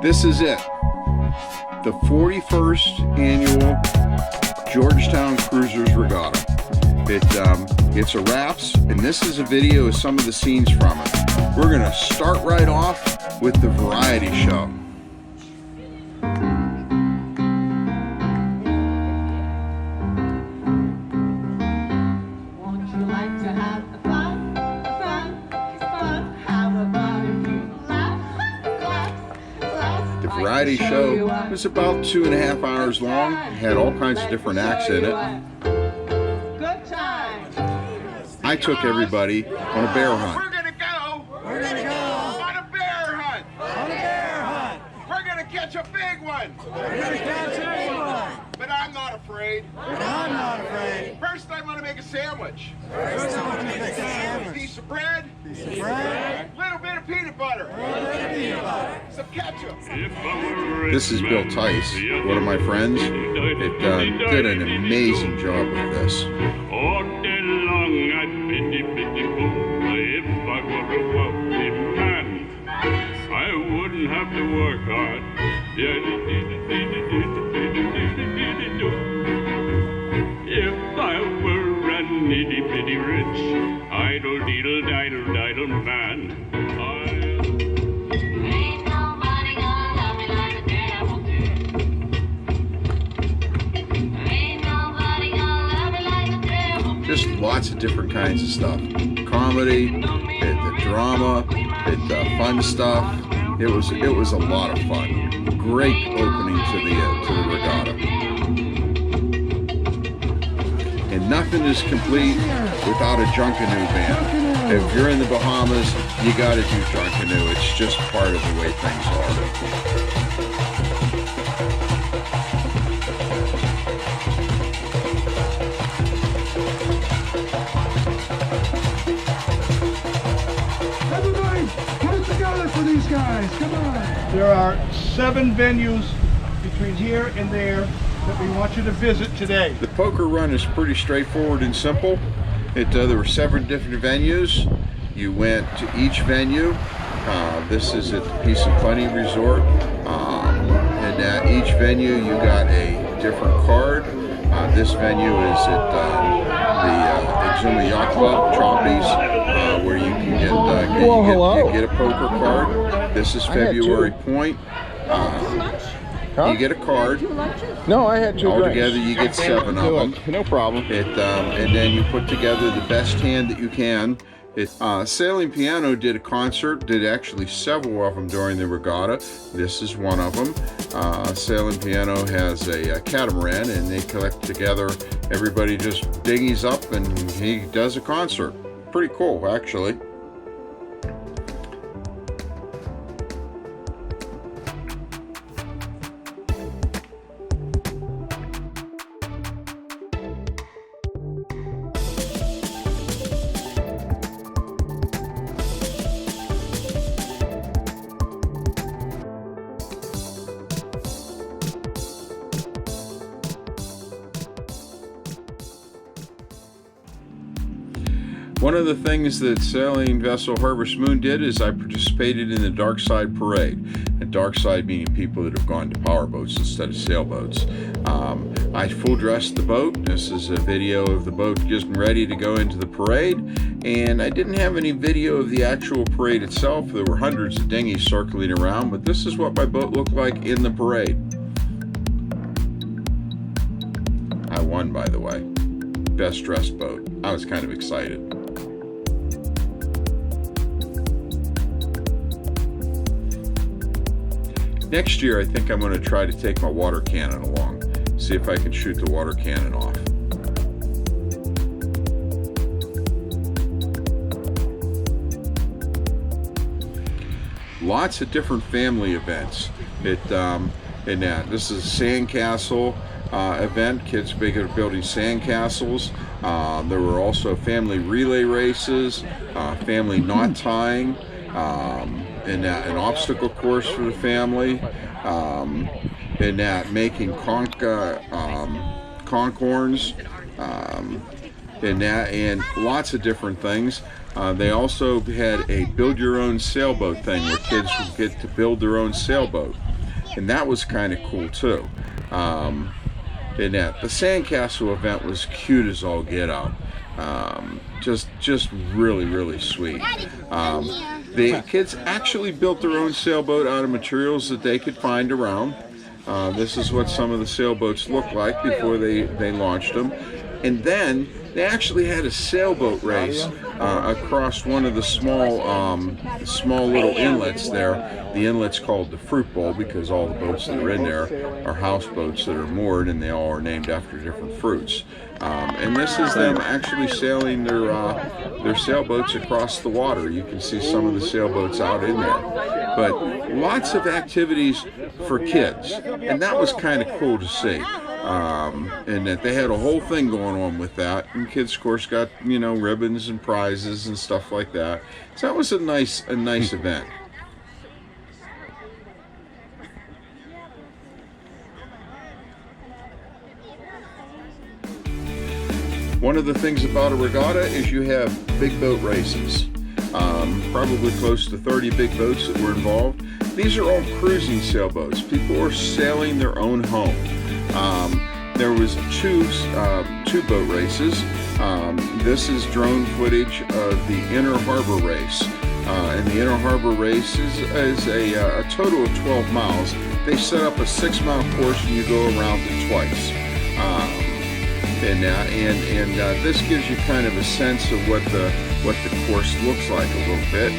This is it, the 41st annual George Town Cruisers Regatta. It's a wraps, and this is a video of some of the scenes from it. We're going to start right off with the variety show. The variety show was about 2.5 hours long. It had all kinds of different acts in it. I took everybody on a bear hunt. We're gonna go on a bear hunt. We're gonna catch a big one. But I'm not afraid. First, I'm gonna make a sandwich. Piece of bread. Little bit of peanut butter. Some ketchup. This is Bill Tice, one of my friends. It did an amazing job with this. All day long I'd be if I were a wealthy man. I wouldn't have to work hard. If I were a nitty-bitty rich, idle-deedle-diddle-diddle man. Ain't nobody gonna love me like the devil do. Ain't nobody gonna love me like the devil do. Just lots of different kinds of stuff. Comedy, the drama, the fun stuff. It was a lot of fun. Great opening to the regatta. And nothing is complete without a Junkanoo band. If you're in the Bahamas, you got to do Junkanoo. It's just part of the way things are. For these guys, come on. There are 7 venues between here and there that we want you to visit today. The poker run is pretty straightforward and simple. There were 7 different venues. You went to each venue. This is at the Peace and Plenty Resort. And at each venue you got a different card. This venue is at the Exuma Yacht Club, Choppies, where you can you get a poker card. This is February Point. You get a card. No, I had 2 Altogether, you get 7 of them. No problem. And then you put together the best hand that you can. Sailing Piano did a concert, did actually several of them during the regatta. This is one of them. Sailing Piano has a catamaran, and they collect together. Everybody just dinghies up, and he does a concert. Pretty cool, actually. One of the things that Sailing Vessel Harvest Moon did is I participated in the Dark Side Parade. And dark side meaning people that have gone to powerboats instead of sailboats. I full dressed the boat. This is a video of the boat getting ready to go into the parade. And I didn't have any video of the actual parade itself. There were hundreds of dinghies circling around, but this is what my boat looked like in the parade. I won, by the way. Best dressed boat. I was kind of excited. Next year, I think I'm going to try to take my water cannon along, see if I can shoot the water cannon off. Lots of different family events. This is a sandcastle event. Kids big at building sandcastles. There were also family relay races, family knot tying. And an obstacle course for the family. in that, making conch-horns, in that, and lots of different things. They also had a build-your-own sailboat thing where kids would get to build their own sailboat, and that was kind of cool too. In that, the sandcastle event was cute as all get out. Just really sweet. The kids actually built their own sailboat out of materials that they could find around. This is what some of the sailboats looked like before they launched them. And then they actually had a sailboat race across one of the small little inlets there. The inlet's called the Fruit Bowl because all the boats that are in there are houseboats that are moored, and they all are named after different fruits. And this is them actually sailing their sailboats across the water. You can see some of the sailboats out in there. But lots of activities for kids, and that was kind of cool to see. And that they had a whole thing going on with that, and kids of course got, you know, ribbons and prizes and stuff like that. So that was a nice event. One of the things about a regatta is you have big boat races. Probably close to 30 big boats that were involved. These are all cruising sailboats. People are sailing their own home. There was two boat races. This is drone footage of the Inner Harbor race. And the Inner Harbor race is a total of 12 miles. They set up a 6-mile course and you go around it twice. This gives you kind of a sense of what the course looks like a little bit.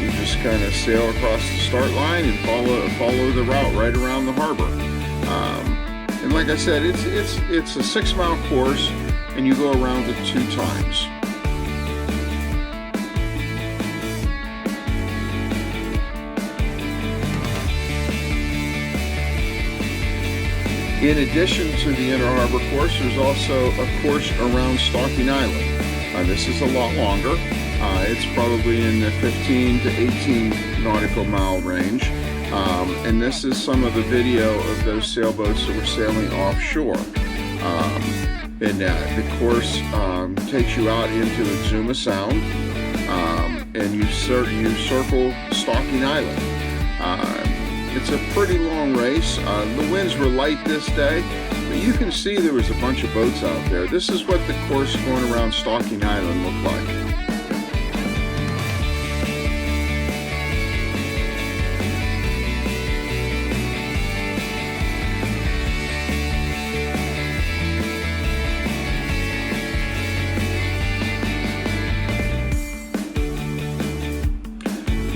You just kind of sail across the start line and follow the route right around the harbor. And like I said, it's a 6-mile course, and you go around it 2 times. In addition to the Inner Harbor course, there's also a course around Stalking Island. This is a lot longer. It's probably in the 15 to 18 nautical mile range. And this is some of the video of those sailboats that were sailing offshore. The course takes you out into Exuma Sound, and you circle Stalking Island. It's a pretty long race. The winds were light this day, but you can see there was a bunch of boats out there. This is what the course going around Stalking Island looked like.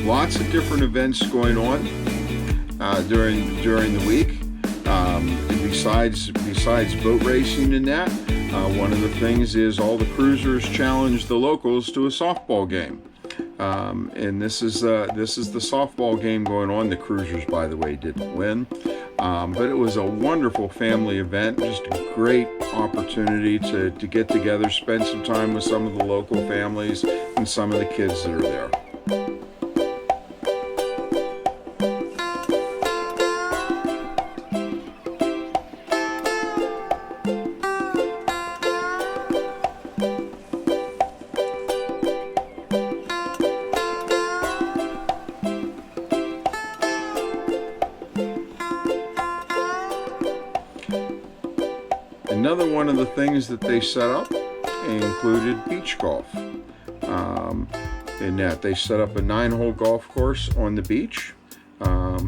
Lots of different events going on during the week. Besides boat racing and that, one of the things is all the cruisers challenge the locals to a softball game. And this is the softball game going on. The cruisers, by the way, didn't win, but it was a wonderful family event. Just a great opportunity to get together, spend some time with some of the local families and some of the kids that are there. Another one of the things that they set up included beach golf. In that they set up a 9-hole golf course on the beach.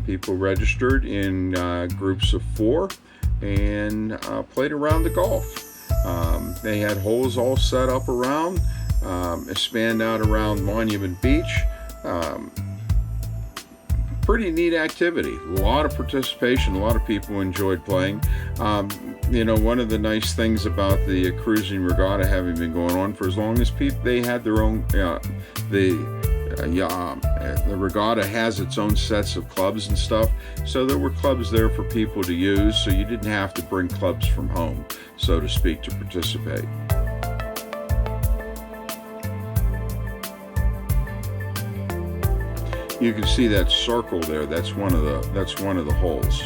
People registered in groups of 4 and played around the golf. They had holes all set up around, spanned out around Monument Beach. Pretty neat activity. A lot of participation. A lot of people enjoyed playing. One of the nice things about the cruising regatta having been going on for as long as they had their own, the regatta has its own sets of clubs and stuff. So there were clubs there for people to use. So you didn't have to bring clubs from home, so to speak, to participate. You can see that circle there. That's one of the holes.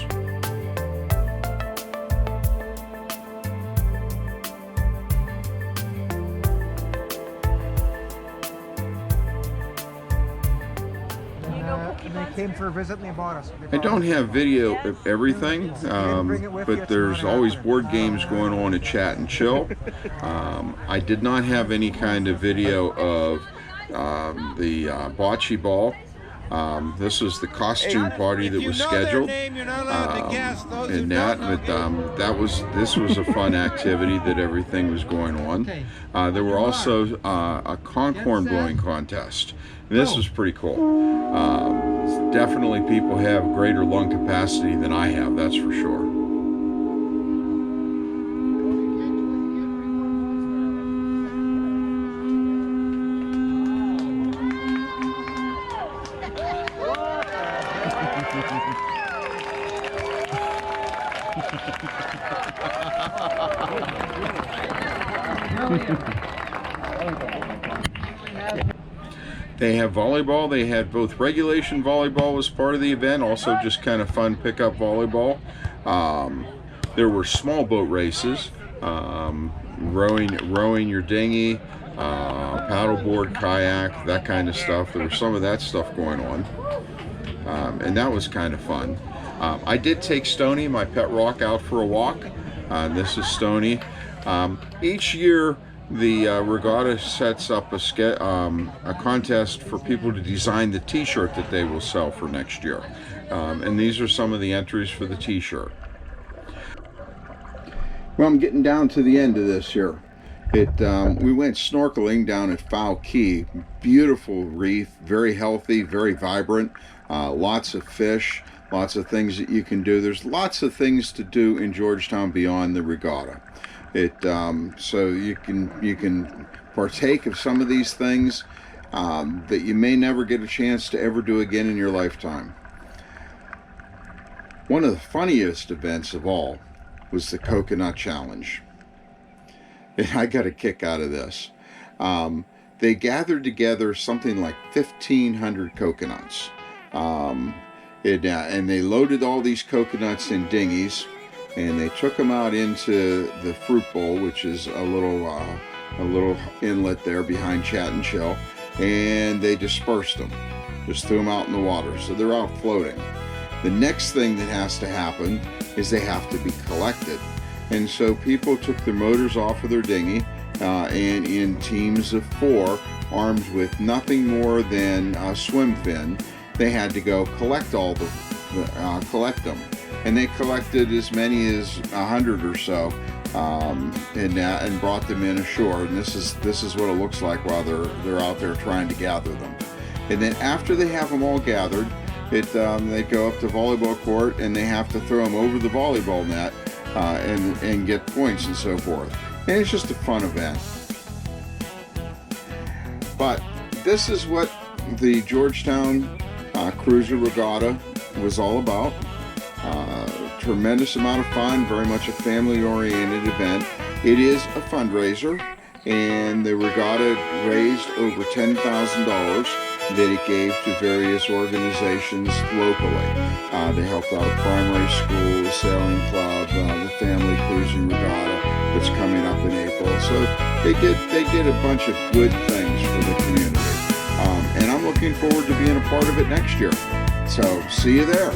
came for a visit and they bought us. I don't have video of everything, but there's always board games going on at Chat and Chill. I did not have any kind of video of the bocce ball. This was the costume party that was scheduled, and this was a fun activity that everything was going on. There were also a concorn blowing contest. This was pretty cool. Definitely people have greater lung capacity than I have, that's for sure. They have volleyball. They had both regulation volleyball as part of the event, also just kind of fun pickup volleyball. There were small boat races, rowing your dinghy, paddleboard, kayak, that kind of stuff. There was some of that stuff going on, and that was kind of fun. I did take Stony, my pet rock, out for a walk. This is Stony. Each year, the regatta sets up a contest for people to design the t-shirt that they will sell for next year. And these are some of the entries for the t-shirt. Well, I'm getting down to the end of this here. We went snorkeling down at Foul Key. Beautiful reef, very healthy, very vibrant, lots of fish, lots of things that you can do. There's lots of things to do in Georgetown beyond the regatta. So you can partake of some of these things that you may never get a chance to ever do again in your lifetime. One of the funniest events of all was the Coconut Challenge. And I got a kick out of this. They gathered together something like 1,500 coconuts. And they loaded all these coconuts in dinghies, and they took them out into the fruit bowl, which is a little inlet there behind Chat and Chill, and they dispersed them, just threw them out in the water, so they're out floating. The next thing that has to happen is they have to be collected, and so people took their motors off of their dinghy, and in teams of 4, armed with nothing more than a swim fin, they had to go collect collect them. And they collected as many as 100 or so, and brought them in ashore. And this is what it looks like while they're out there trying to gather them. And then after they have them all gathered, they go up to volleyball court and they have to throw them over the volleyball net and get points and so forth. And it's just a fun event. But this is what the Georgetown Cruiser Regatta was all about. Tremendous amount of fun, very much a family-oriented event. It is a fundraiser, and the regatta raised over $10,000 that it gave to various organizations locally. They helped out a primary school, a sailing club, the family cruising regatta that's coming up in April. So they did a bunch of good things for the community, and I'm looking forward to being a part of it next year. So see you there.